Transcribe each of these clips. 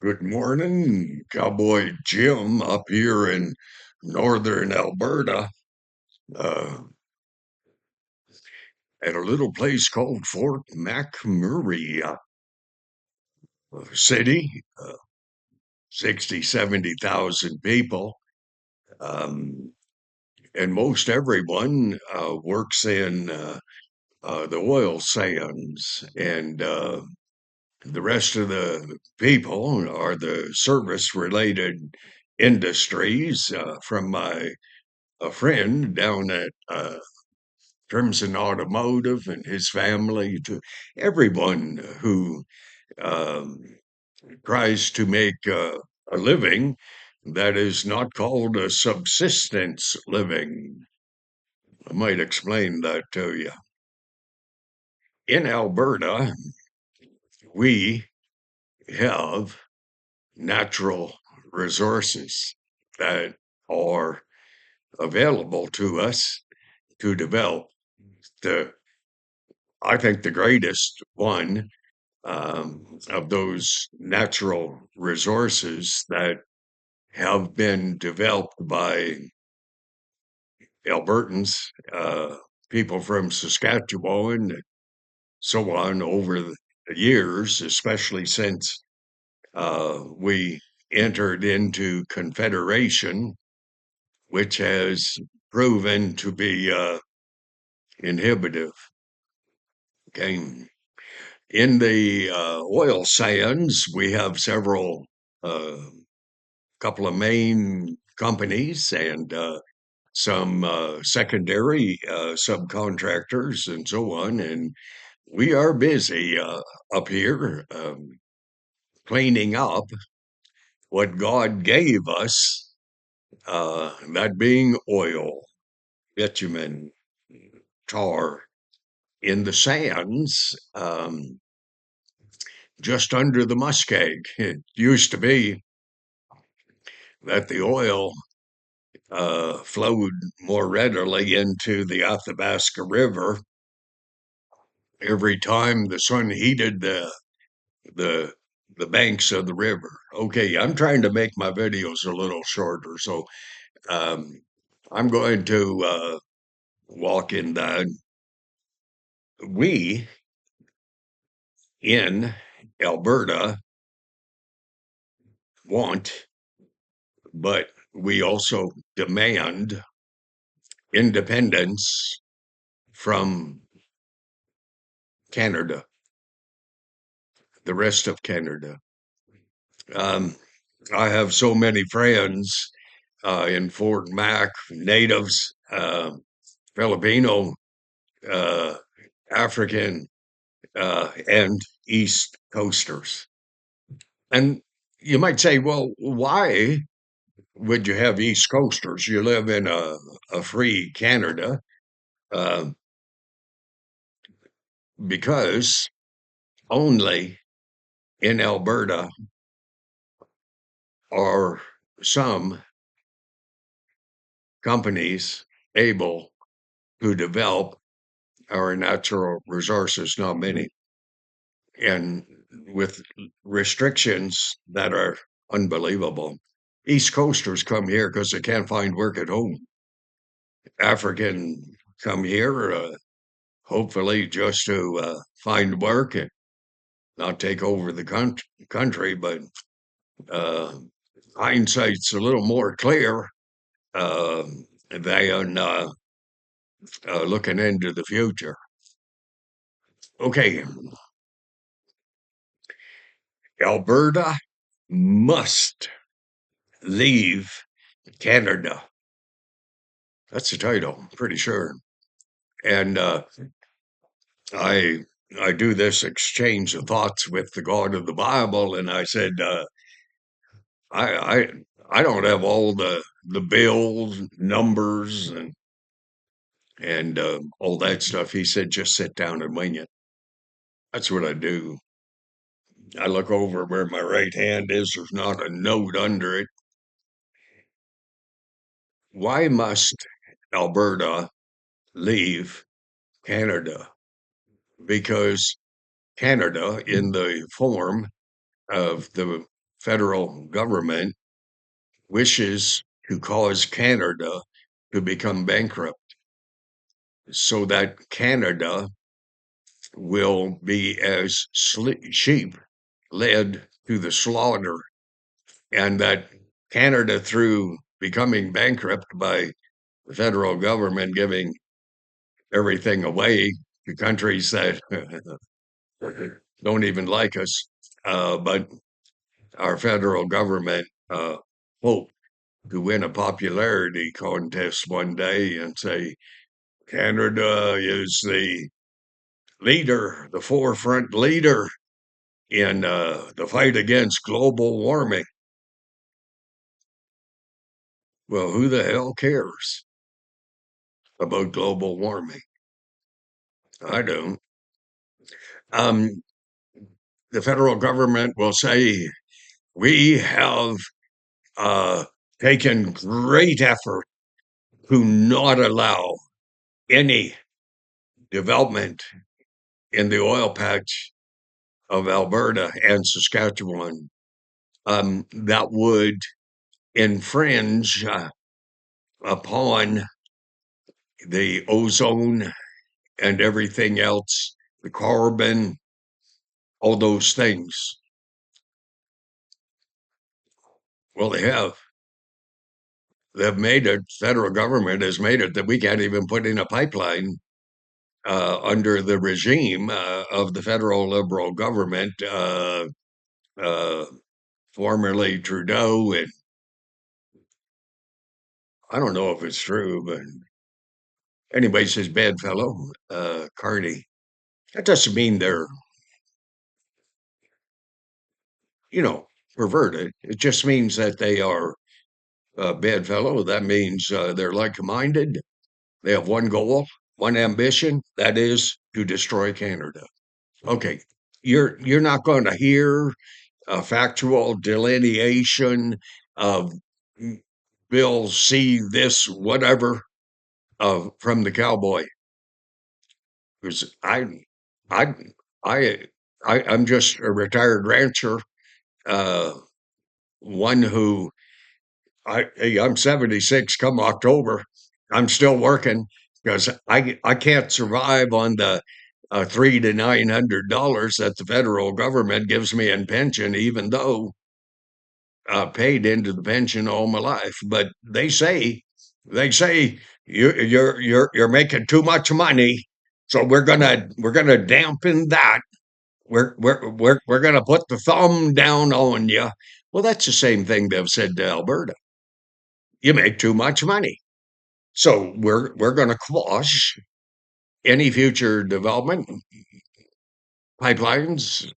Good morning, Cowboy Jim, up here in northern Alberta, uh, at a little place called Fort McMurray City, 60, 70,000 people. Um, and most everyone works in the oil sands, and the rest of the people are the service related industries, from my a friend down at Crimson Automotive and his family, to everyone who um, tries to make a living that is not called a subsistence living. I might explain that to you. In Alberta, we have natural resources that are available to us to develop. The I think the greatest one of those natural resources that have been developed by Albertans, people from Saskatchewan, and so on over the years, especially since we entered into Confederation, which has proven to be inhibitive. Okay. In the oil sands, we have several uh, couple of main companies and some secondary subcontractors and so on. And we are busy up here cleaning up what God gave us, that being oil, bitumen, tar in the sands, just under the muskeg. It used to be that the oil flowed more readily into the Athabasca River every time the sun heated the the banks of the river. Okay, I'm trying to make my videos a little shorter, so um, I'm going to walk in that. We in Alberta want, but we also demand independence from Canada, the rest of Canada. Um, I have so many friends in Fort Mac, natives, Filipino, uh, African, and East Coasters. And you might say, well, why would you have East Coasters? You live in a free Canada, uh, because only in Alberta are some companies able to develop our natural resources, not many, and with restrictions that are unbelievable. East Coasters come here because they can't find work at home. African come here, hopefully just to find work and not take over the country. But uh, hindsight's a little more clear uh, than looking into the future. Okay, Alberta must leave Canada. That's the title, I'm pretty sure. And I I do this exchange of thoughts with the God of the Bible, and I said, I I I don't have all the bills, numbers, and all that stuff. He said, just sit down and wing it. That's what I do. I look over where my right hand is. There's not a note under it. Why must Alberta leave Canada? Because Canada, in the form of the federal government wishes to cause Canada to become bankrupt so that Canada will be as sheep led to the slaughter, and that Canada, through becoming bankrupt by the federal government giving everything away to countries that don't even like us, but our federal government hope to win a popularity contest one day and say, Canada is the leader, the forefront leader in the fight against global warming. Well, who the hell cares about global warming? I don't. Um, the federal government will say, we have uh, taken great effort to not allow any development in the oil patch of Alberta and Saskatchewan that would infringe upon the ozone and everything else, the carbon, all those things. Well, they have. They've made it, federal government has made it that we can't even put in a pipeline under the regime of the federal Liberal government, uh, formerly Trudeau. And I don't know if it's true, but anyways, his bedfellow, Carney. That doesn't mean they're, you know, perverted. It just means that they are a bedfellow. That means they're like-minded. They have one goal, one ambition, that is to destroy Canada. Okay, you're not going to hear a factual delineation of Bill C. this whatever from the cowboy, because I I I'm just a retired rancher, uh, one who hey, I'm 76 come October. I'm still working because I can't survive on the $300 to $900 that the federal government gives me in pension, even though paid into the pension all my life. But they say you're making too much money, so we're gonna dampen that. We're gonna put the thumb down on you. Well, that's the same thing they've said to Alberta. You make too much money, so we're gonna quash any future development, pipelines,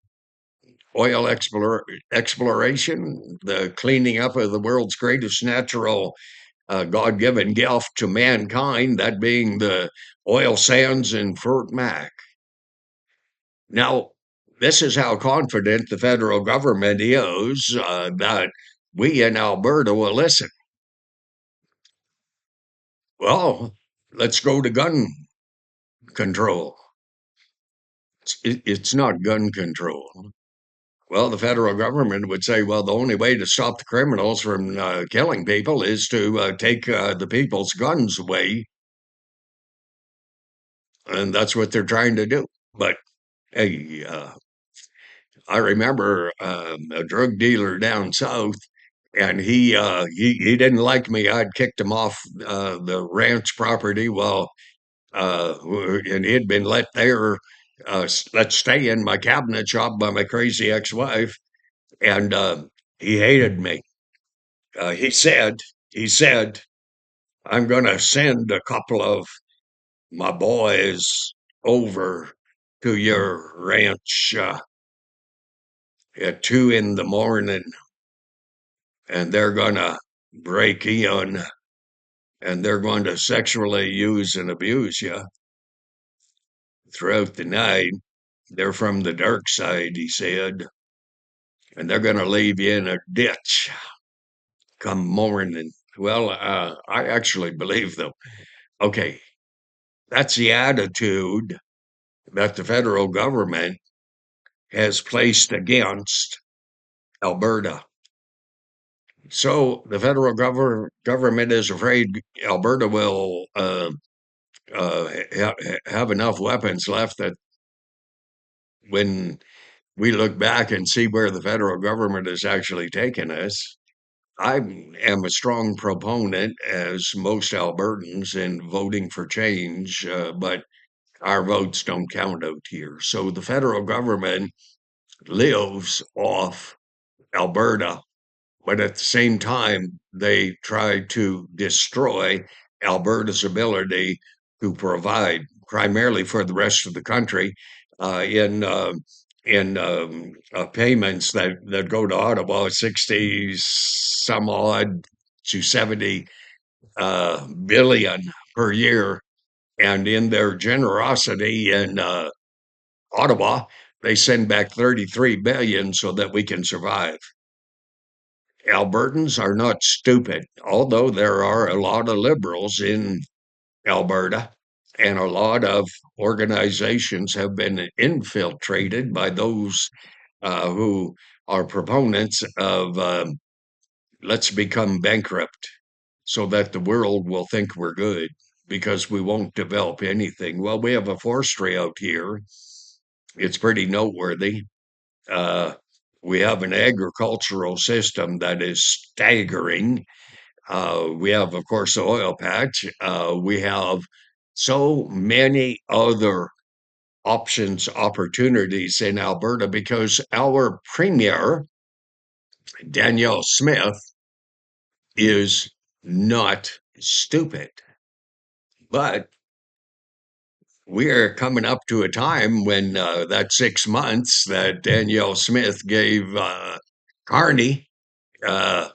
oil exploration, the cleaning up of the world's greatest natural God given gift to mankind, that being the oil sands in Fort Mac. Now, this is how confident the federal government is that we in Alberta will listen. Well, let's go to gun control. It's not gun control. Well, the federal government would say, well, the only way to stop the criminals from killing people is to take the people's guns away. And that's what they're trying to do. But hey, I remember a drug dealer down south, and he didn't like me. I'd kicked him off the ranch property. Well, and he'd been let there, let stay in my cabinet shop by my crazy ex-wife, and he hated me. He said, I'm going to send a couple of my boys over to your ranch at 2 in the morning, and they're going to break in, and they're going to sexually use and abuse you throughout the night. They're from the dark side, he said, and they're going to leave you in a ditch come morning. Well, I actually believe them. Okay, that's the attitude that the federal government has placed against Alberta. So the federal government is afraid Alberta will have enough weapons left that when we look back and see where the federal government has actually taken us, I am a strong proponent, as most Albertans, in voting for change, but our votes don't count out here. So the federal government lives off Alberta, but at the same time, they try to destroy Alberta's ability to provide primarily for the rest of the country uh, in uh, in payments that go to Ottawa, 60 some odd to 70 billion per year, and in their generosity in Ottawa, they send back 33 billion so that we can survive. Albertans are not stupid, although there are a lot of liberals in Alberta, and a lot of organizations have been infiltrated by those who are proponents of let's become bankrupt so that the world will think we're good because we won't develop anything. Well, we have a forestry out here. It's pretty noteworthy. Uh, we have an agricultural system that is staggering. We have, of course, the oil patch. We have so many other options, opportunities in Alberta because our premier, Danielle Smith, is not stupid. But we are coming up to a time when that 6 months that Danielle Smith gave Carney uh,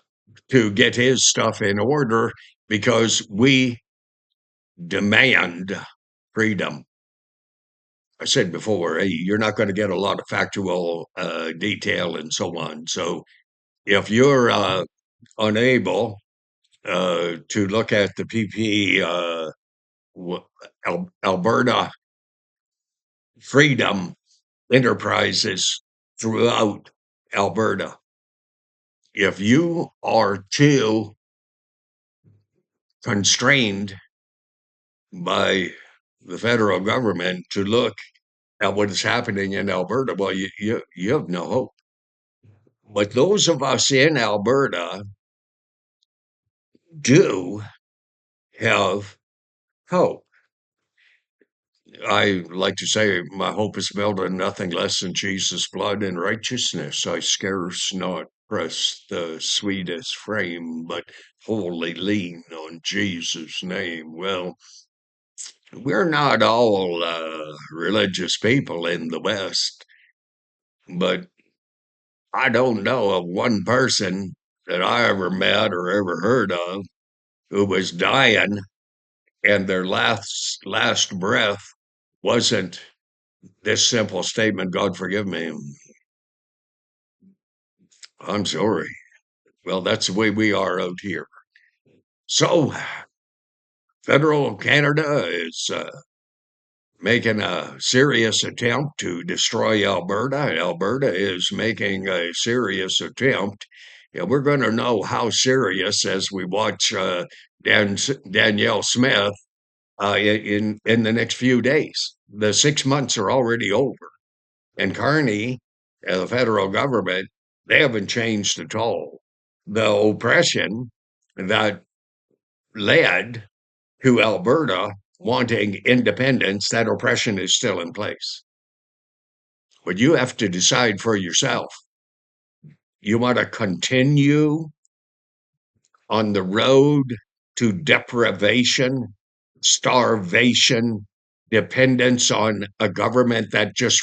to get his stuff in order because we demand freedom. I said before, hey, you're not going to get a lot of factual detail and so on. So if you're unable to look at the PP Alberta freedom enterprises throughout Alberta, if you are too constrained by the federal government to look at what is happening in Alberta, well, you have no hope. But those of us in Alberta do have hope. I like to say my hope is built on nothing less than Jesus' blood and righteousness. I scarce not press the sweetest frame, but wholly lean on Jesus' name. Well, we're not all religious people in the West, but I don't know of one person that I ever met or ever heard of who was dying and their last breath wasn't this simple statement, God forgive me. I'm sorry. Well, that's the way we are out here. So, federal Canada is making a serious attempt to destroy Alberta. Alberta is making a serious attempt. And we're going to know how serious as we watch Danielle Smith in the next few days. The 6 months are already over. And Carney, the federal government, they haven't changed at all. The oppression that led to Alberta wanting independence, that oppression is still in place. But you have to decide for yourself. You want to continue on the road to deprivation, starvation, dependence on a government that just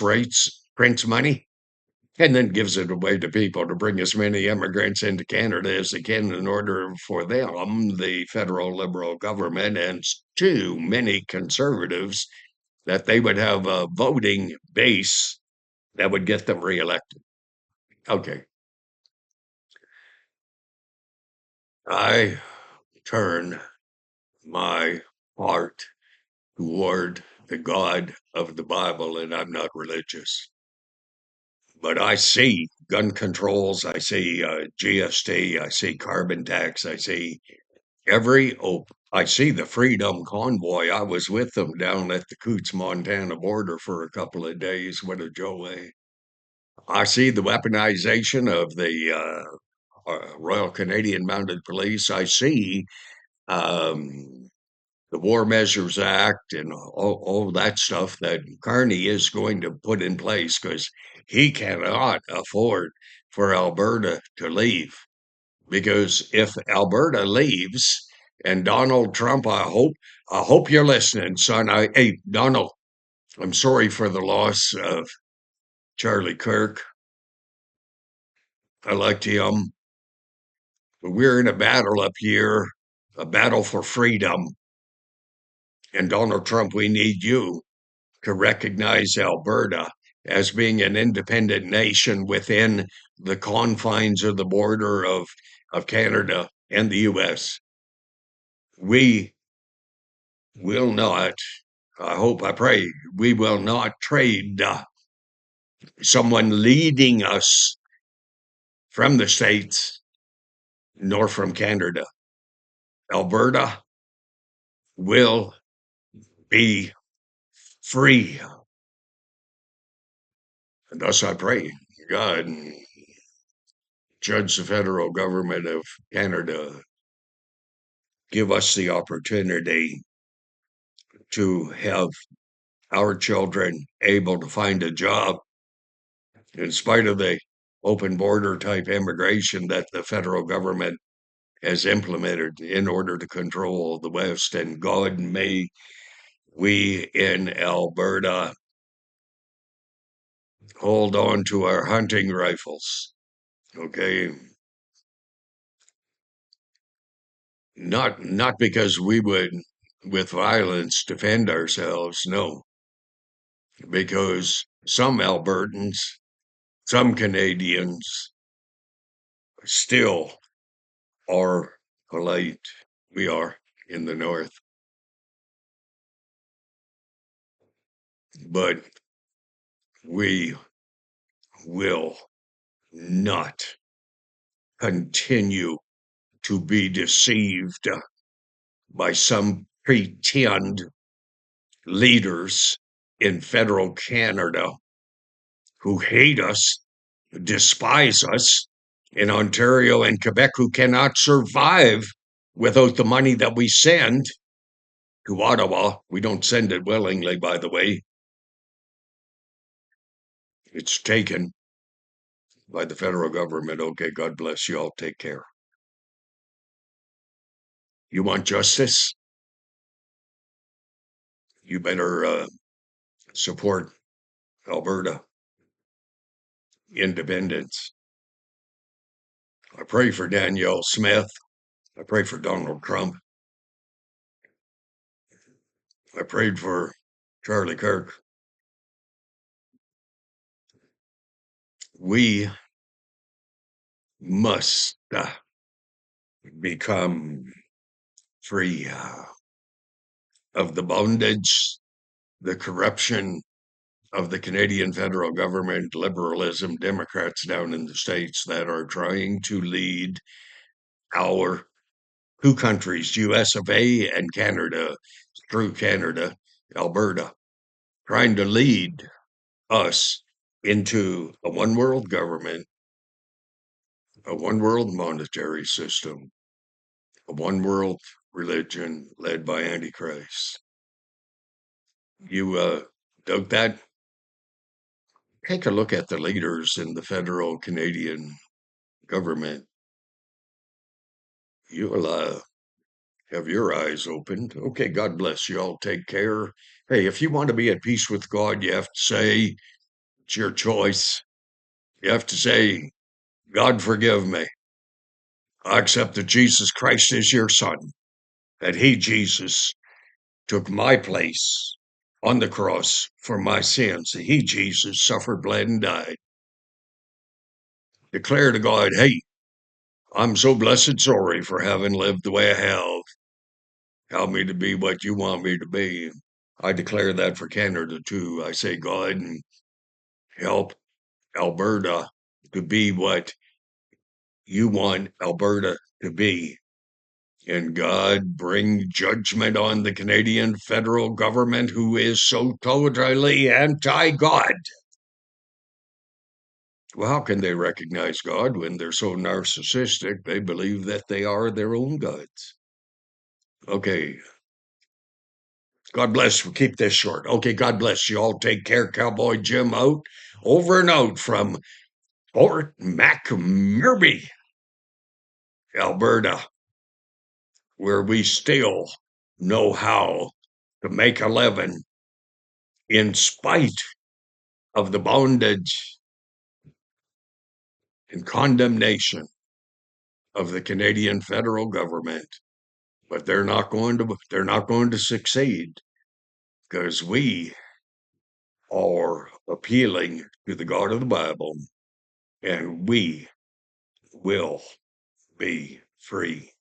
prints money, and then gives it away to people to bring as many immigrants into Canada as they can in order for them, the federal Liberal government, and too many conservatives, that they would have a voting base that would get them reelected. Okay. I turn my heart toward the God of the Bible, and I'm not religious, but I see gun controls, I see GST, I see carbon tax, I see I see the Freedom Convoy. I was with them down at the Coots, Montana border for a couple of days. What a joy. I see the weaponization of the Royal Canadian Mounted Police. I see um, the War Measures Act and all that stuff that Carney is going to put in place because he cannot afford for Alberta to leave. Because if Alberta leaves and Donald Trump, I hope you're listening, son. Hey, Donald, I'm sorry for the loss of Charlie Kirk. I liked him. But we're in a battle up here, a battle for freedom. And Donald Trump, we need you to recognize Alberta as being an independent nation within the confines of the border of Canada and the US. We will not, I hope, I pray, we will not trade someone leading us from the States nor from Canada. Alberta will be free. And thus I pray, God, judge the federal government of Canada, give us the opportunity to have our children able to find a job in spite of the open border type immigration that the federal government has implemented in order to control the West. And God, may we in Alberta hold on to our hunting rifles. Okay. Not because we would with violence defend ourselves, no. Because some Albertans, some Canadians still are polite. We are in the North. But we will not continue to be deceived by some pretend leaders in federal Canada who hate us, despise us, in Ontario and Quebec who cannot survive without the money that we send to Ottawa. We don't send it willingly, by the way. It's taken by the federal government. Okay, God bless you all. Take care. You want justice? You better support Alberta independence. I pray for Danielle Smith. I pray for Donald Trump. I prayed for Charlie Kirk. We must become free of the bondage, the corruption of the Canadian federal government, liberalism, Democrats down in the States that are trying to lead our two countries, US of A and Canada, through Canada, Alberta, trying to lead us into a one world government, a one world monetary system, a one world religion led by Antichrist. You doubt that? Take a look at the leaders in the federal Canadian government. You'll have your eyes opened. Okay, God bless you all. Take care. Hey, if you want to be at peace with God, you have to say, it's your choice. You have to say, God, forgive me. I accept that Jesus Christ is your son, that he, Jesus, took my place on the cross for my sins. He, Jesus, suffered, bled, and died. Declare to God, hey, I'm so blessed sorry for having lived the way I have. Help me to be what you want me to be. I declare that for Canada too. I say, God, help Alberta to be what you want Alberta to be. And God bring judgment on the Canadian federal government, who is so totally anti God. Well, how can they recognize God when they're so narcissistic they believe that they are their own gods? Okay. God bless. We'll keep this short. Okay, God bless you all. Take care. Cowboy Jim out. Over and out from Fort McMurray, Alberta, where we still know how to make a living in spite of the bondage and condemnation of the Canadian federal government. But they're not going to succeed, because we are appealing to the God of the Bible, and we will be free.